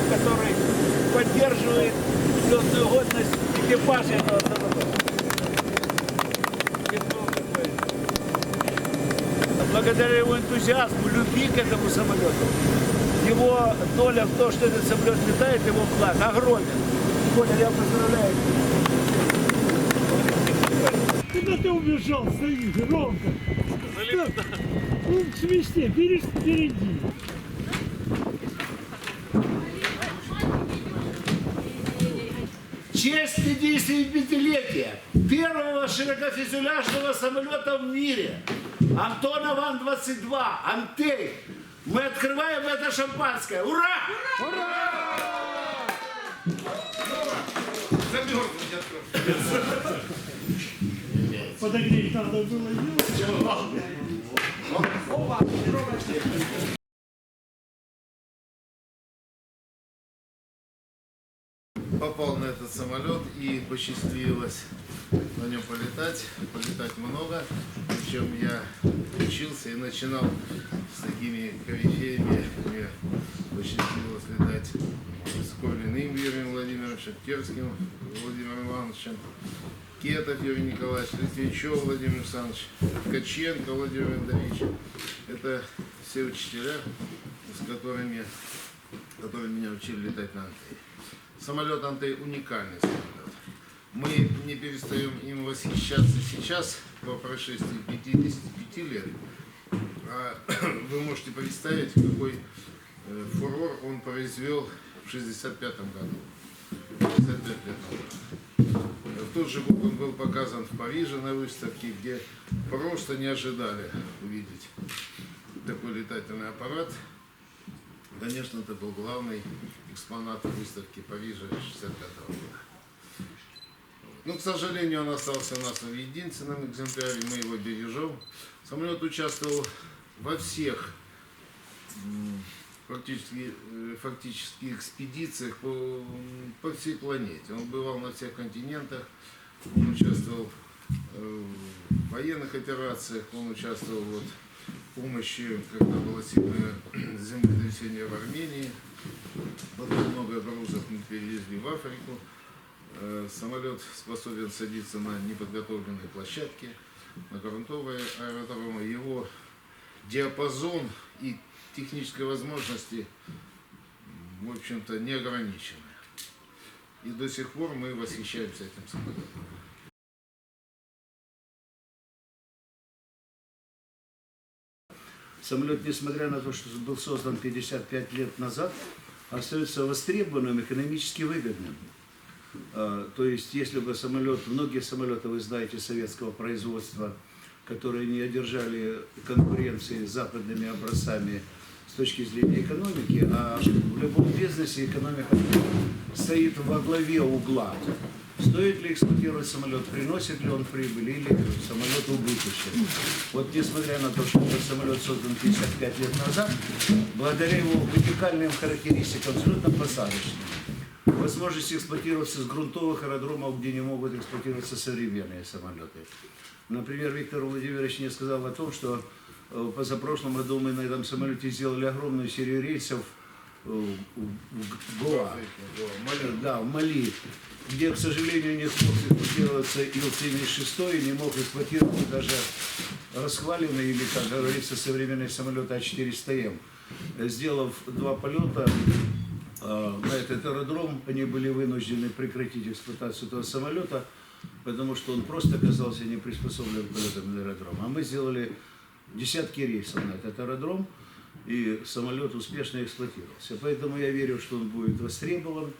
который поддерживает взлетную годность экипажа этого самолета. Благодаря его энтузиазму, любви к этому самолету, его доля в том, что этот самолет летает, его вклад огромен. Коля, я поздравляю. Куда ты убежал? Стоишь, ровно. Ну, свисти, впереди. В честь 55-летия первого широкофюзеляжного самолета в мире Антонов Ан-22, Антей, мы открываем это шампанское. Ура! Ура! Подогреть надо было. Попал на этот самолет и посчастливилось на нем полетать много. Причем я учился и начинал с такими корифеями. Мне посчастливилось летать с Ковриным Юрием Владимировичем, Терским Владимиром Ивановичем, Кетов Юрий Николаевич, Литвинчев Владимир Александрович, Ткаченко Владимир Андреевич. Это все учителя, с которыми меня учили летать на Антее. Самолет Антей уникальный самолет. Мы не перестаем им восхищаться сейчас, по прошествии 55 лет. Вы можете представить, какой фурор он произвел в 1965 году. 55 лет назад. В тот же год он был показан в Париже на выставке, где просто не ожидали увидеть такой летательный аппарат. Конечно, это был главный экспонат выставки Парижа 1965 года. Но, к сожалению, он остался у нас в единственном экземпляре, мы его бережем. Самолет участвовал во всех фактически экспедициях по всей планете. Он бывал на всех континентах, он участвовал в военных операциях, он участвовал в помощи, когда было сильное землетрясение в Армении. Потом много грузов мы перевезли в Африку. Самолет способен садиться на неподготовленные площадки, на грунтовые аэродромы. Его диапазон и технические возможности, в общем-то, не ограничены. И до сих пор мы восхищаемся этим самолетом. Самолет, несмотря на то, что был создан 55 лет назад, остается востребованным, экономически выгодным. То есть, если бы многие самолеты, вы знаете, советского производства, которые не одержали конкуренции с западными образцами с точки зрения экономики, а в любом бизнесе экономика стоит во главе угла. Стоит ли эксплуатировать самолет, приносит ли он прибыль или самолет убыточен. Вот несмотря на то, что этот самолет создан 55 лет назад, благодаря его уникальным характеристикам, абсолютно посадочным, возможность эксплуатироваться с грунтовых аэродромов, где не могут эксплуатироваться современные самолеты. Например, Виктор Владимирович мне сказал о том, что позапрошлом году мы на этом самолете сделали огромную серию рейсов в Гоа, в Мали, где, к сожалению, не смог эксплуатироваться Ил-76 и не мог эксплуатироваться даже расхваленный, или, как говорится, современный самолет А400М. Сделав 2 полета на этот аэродром, они были вынуждены прекратить эксплуатацию этого самолета, потому что он просто оказался не приспособлен к полетам на аэродром. А мы сделали десятки рейсов на этот аэродром, и самолет успешно эксплуатировался. Поэтому я верю, что он будет востребован,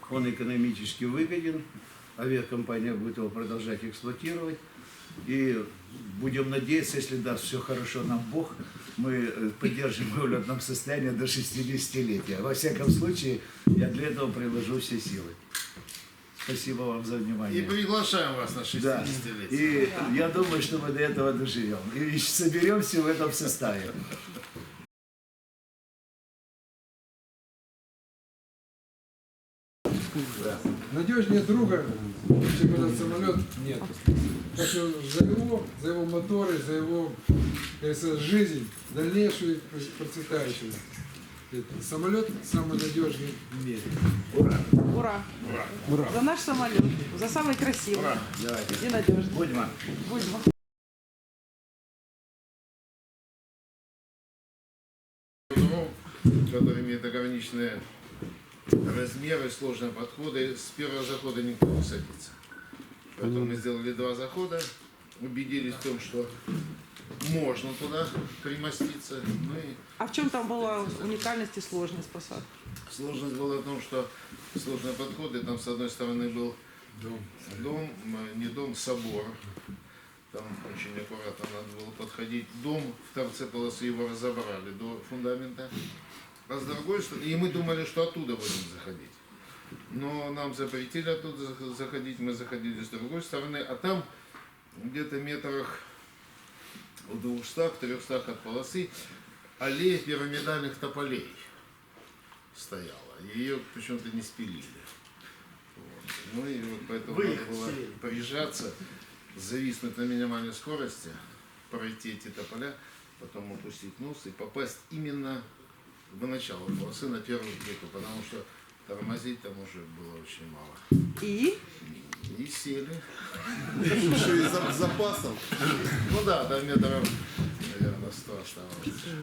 он экономически выгоден, авиакомпания будет его продолжать эксплуатировать. И будем надеяться, если даст все хорошо нам Бог, мы поддержим его в летном состоянии до 60-летия. Во всяком случае, я для этого приложу все силы. Спасибо вам за внимание. И приглашаем вас на 60-летие. Да. И я думаю, что мы до этого доживем. И соберемся в этом составе. Надежнее друга, чем этот самолет, нет. Так что за его моторы, за его, как говорится, жизнь, дальнейшую процветающую. самолет самый надежный в мире. Ура! За наш самолет, за самый красивый и надежный. Будьмо. Будьмо. дрон, который имеет ограниченные размеры, сложные подходы, с первого захода никто не садится. Поэтому мы сделали 2 захода, убедились в том, что можно туда примоститься. Ну и А в чем там была уникальность и сложность посадки? сложность была в том, что сложные подходы, там с одной стороны был дом, не дом, собор. Там очень аккуратно надо было подходить. Дом в торце полосы его разобрали до фундамента. А с другой стороны, и мы думали, что оттуда будем заходить. Но нам запретили оттуда заходить, мы заходили с другой стороны, а там где-то метрах в 200-300 от полосы аллея пирамидальных тополей стояла. Ее почему-то не спилили. Вот. Ну и вот поэтому надо было проезжаться, зависнуть на минимальной скорости, пройти эти тополя, потом опустить нос и попасть именно в начало полосы на первую плиту, потому что тормозить там уже было очень мало. И? И сели. Еще и запасом. Ну да, до метров, наверное, 100 оставалось.